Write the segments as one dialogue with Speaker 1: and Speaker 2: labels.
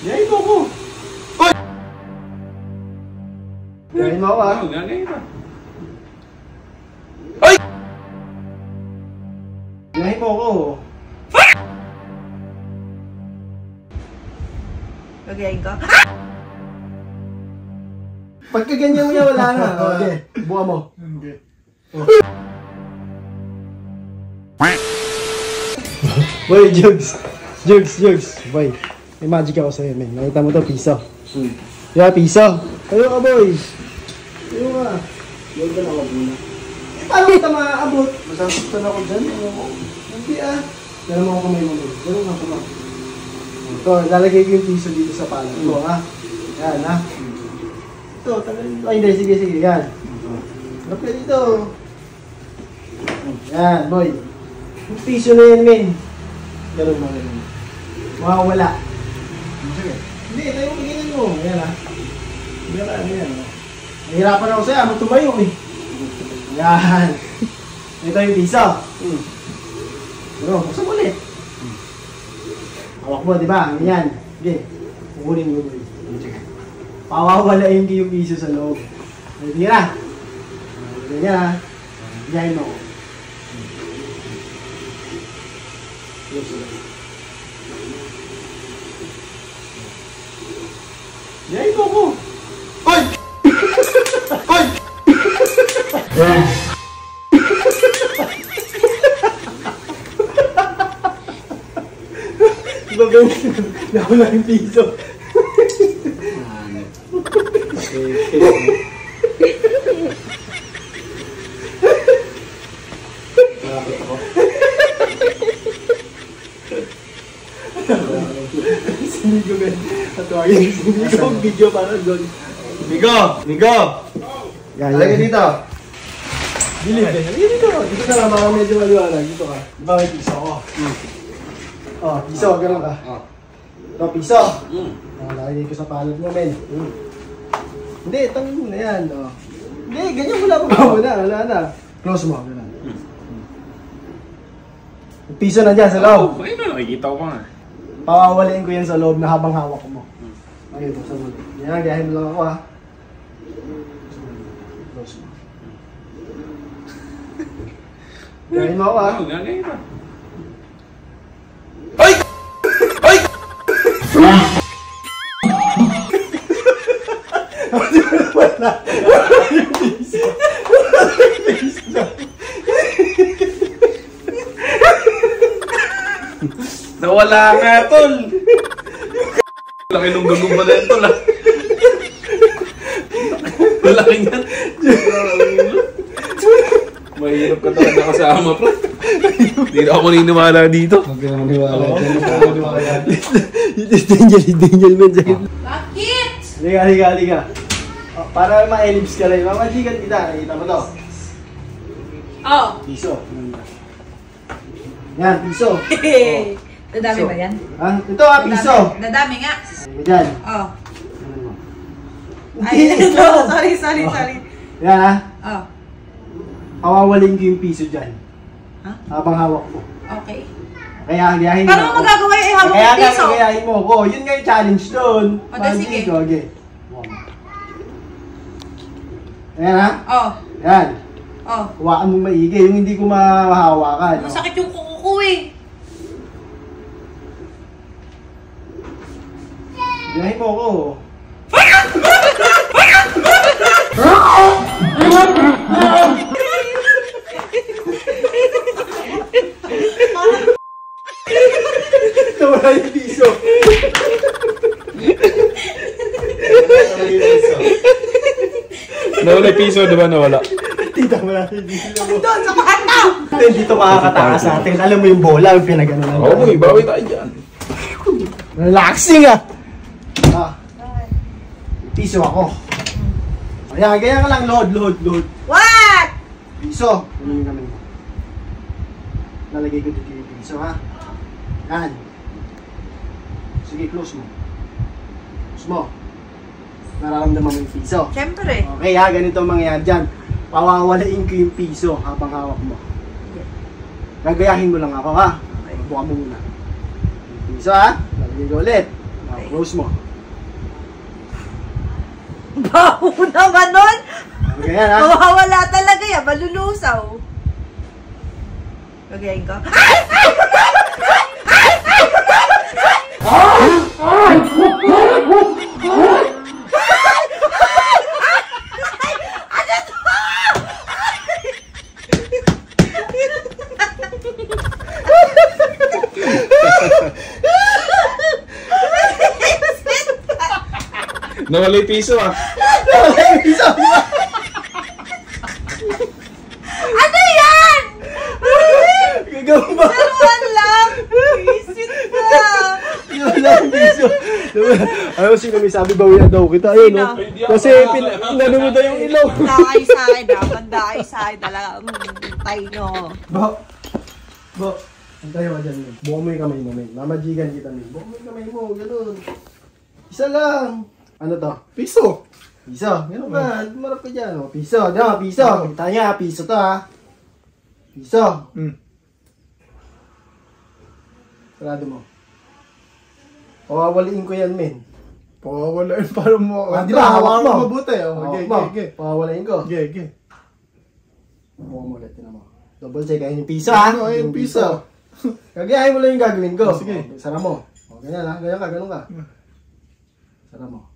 Speaker 1: Gayahin mo ako. Oy! Gayahin mo ako ha.
Speaker 2: Gayahin mo.
Speaker 1: Oy! Gayahin mo ako.
Speaker 3: Gagayahin ka?
Speaker 1: Pagka ganyan mo yan, wala na. Okay, buka mo. Okay. Boy, Jugs. Boy, may magic ako sa'yo, men. Nakita mo to, piso. Yeah, piso. Ayaw ka, boy. Ayaw ka. Ayaw ka na ako, muna. Paano kita maaabot? Masasaktan ako dyan. Hindi ah. Ganun mo ako kamay mo, boy. Ganun ako kamay. Ito, lalagay ko yung piso dito sa pala. Ito, ha? Yan, ha? Ito, tagalin. Ay, hindi. Sige. Yan. Harap ka dito. Yan, boy. Yung piso na yan, men. Ganun mo, ganun. Makawala. Sige. Hindi, tayo mo tingin mo. Ayan ha. Ayan. Nahirapan ako sa'yo. Magtumayo eh. Ayan. Ito yung piso. Pero, buksan mo ulit. Hawak mo, di ba? Ganyan. Sige. Kukunin mo. Pawawalain ko yung piso sa loob. Hindi na. Ganyan ha. Ganyan mo. Ganyan mo ko. Oy! Oy! Diba ganyan? Nakula yung piso. Malapit ako. Sinigo men. Tatuagin si Migo ang video para doon. Migo! Halika dito. Bilib din. Halika dito. Dito ka lang, baka medyo maliwanag. Dito ka. Diba may piso ako? Oh, piso. Ganun ka. Ito, piso. Lalagay ko sa palad mo, men. Hindi, tangin mo na yan. Hindi, ganyan mo lang. Wala na. Close mo. Ganun. Yung piso na dyan sa loob.
Speaker 2: Ayun na, nakikita ko pa nga.
Speaker 1: Pawawalain ko yan sa loob na habang hawak mo. Okay, buksan mo. Yan, gayahin mo lang ako ha. Close mo. Gayahin mo ako ha.
Speaker 2: Gayahin mo.
Speaker 1: Ay! Ay! Wala yung piso.
Speaker 2: Nawala nga, tol! Laki nung gagong ba na yun, tol, ha? Malaki nga. Mahirap ka talaga kasama, bro. Hindi na ako maniniwala dito.
Speaker 1: Huwag ka naman niwala. Daniel, man.
Speaker 3: Bakit?
Speaker 1: Halika. Para ma-ellipse ka rin. Mamajikan kita. Nakita mo to.
Speaker 3: Oh.
Speaker 1: Piso. Yan, piso.
Speaker 3: Dadami ba yan?
Speaker 1: Ha? Ito ha, piso.
Speaker 3: Dadami nga.
Speaker 1: Yan.
Speaker 3: Oh.
Speaker 1: Hindi,
Speaker 3: Ay,
Speaker 1: ito.
Speaker 3: sorry.
Speaker 1: Yan ha.
Speaker 3: Oh.
Speaker 1: Pawawalin ko yung piso dyan.
Speaker 3: Ha?
Speaker 1: Habang hawak mo.
Speaker 3: Okay.
Speaker 1: Kaya gayahin
Speaker 3: Paano mo magagawa yung hawak
Speaker 1: Kaya
Speaker 3: ng piso?
Speaker 1: nga gayahin mo ko. Yun nga yung challenge doon.
Speaker 3: O, sige.
Speaker 1: Okay. Ayan ha.
Speaker 3: Oh.
Speaker 1: Yan.
Speaker 3: Oh.
Speaker 1: Huwakan mo maigi. Yung hindi ko mahahawakan.
Speaker 3: Masakit yung kuko ko eh.
Speaker 1: Gayahin mo ko. Nawala yung piso.
Speaker 2: Nawala yung piso, di ba nawala?
Speaker 1: Tita, wala yung piso.
Speaker 3: Doon sa kwarto!
Speaker 1: Dito makakatakas sa atin. Alam mo yung bola, yung pinaganonan.
Speaker 2: Oo, bawi tayo dyan.
Speaker 1: Relaxing ah! Piso ako. Ayan, ganyan ka lang. Load.
Speaker 3: What?
Speaker 1: Piso. Ano yung kamay mo? Lalagay ko dito yung piso ha. Yan. Sige, close mo. Close mo. Nararamdaman mo yung piso.
Speaker 3: Siyempre.
Speaker 1: Okay ha, ganito ang mangyayari dyan. Pawawalain ko yung piso habang hawak mo. Gagayahin mo lang ako ha. Buka mo muna. Yung piso ha. Lalagay ko ulit.
Speaker 3: Okay.
Speaker 1: Close mo.
Speaker 3: Baho naman nun.
Speaker 1: Okay, yan ha.
Speaker 3: Mawawala talaga yan. Malulusaw. Gagayin ko.
Speaker 2: Nawala yung piso ah.
Speaker 1: Nawala yung piso.
Speaker 3: Ano yan?
Speaker 1: Gagawin ba?
Speaker 3: Laruan lang. Visit ka.
Speaker 1: Nawala yung piso. Ayaw sino may sabi bawian daw kita. Ayun no. Kasi pinano mo daw yung ilaw.
Speaker 3: Banda kayo sa akin ha. Banda kayo sa akin talaga. Tay nyo.
Speaker 1: Bo. Antayo ka dyan, men. Buka mo yung kamay mo, men. Mamajigan kita, men. Buka mo yung kamay mo, ganun. Isa lang. Ano to?
Speaker 2: Piso.
Speaker 1: Piso. Ganun ba? Marap ka dyan. O, piso. Diyan, piso. Kita niya, piso to, ha. Piso. Sarado mo. Pawawaliin ko yan, men.
Speaker 2: Pawawalain para mo.
Speaker 1: Di ba, hawak mo.
Speaker 2: Mabuti.
Speaker 1: Hawak mo. Pawawaliin ko.
Speaker 2: Okay.
Speaker 1: Buka mo ulit, tinan mo. Double check, ayun yung piso, ha.
Speaker 2: Ayun yung piso.
Speaker 1: Gagayahin mo lang yung gagawin ko.
Speaker 2: Sige.
Speaker 1: Sara mo. O, ganyan ha. Ganyan ka, ganun ka. Sara mo.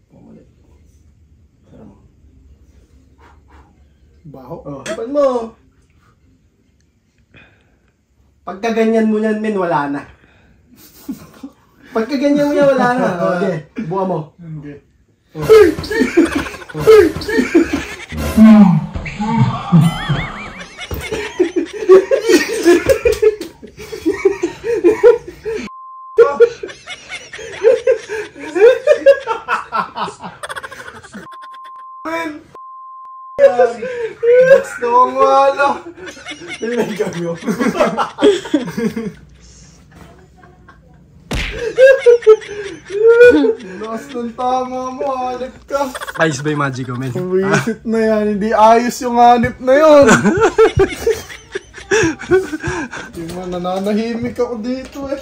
Speaker 1: Pumulit. Sara mo.
Speaker 2: Baho.
Speaker 1: O, ipan mo. Pagka ganyan mo yan, men, wala na. Pagka ganyan mo yan, wala na. O, okay. Buka mo.
Speaker 2: Okay.
Speaker 1: Gusto kong wala. Pinay kami yun.
Speaker 2: Lakas ng tama mo, hanip ka.
Speaker 1: Ayos ba yung magic ko, men?
Speaker 2: Buisit na yan, hindi ayos yung hanip na yun. Yung nananahimik ako dito eh.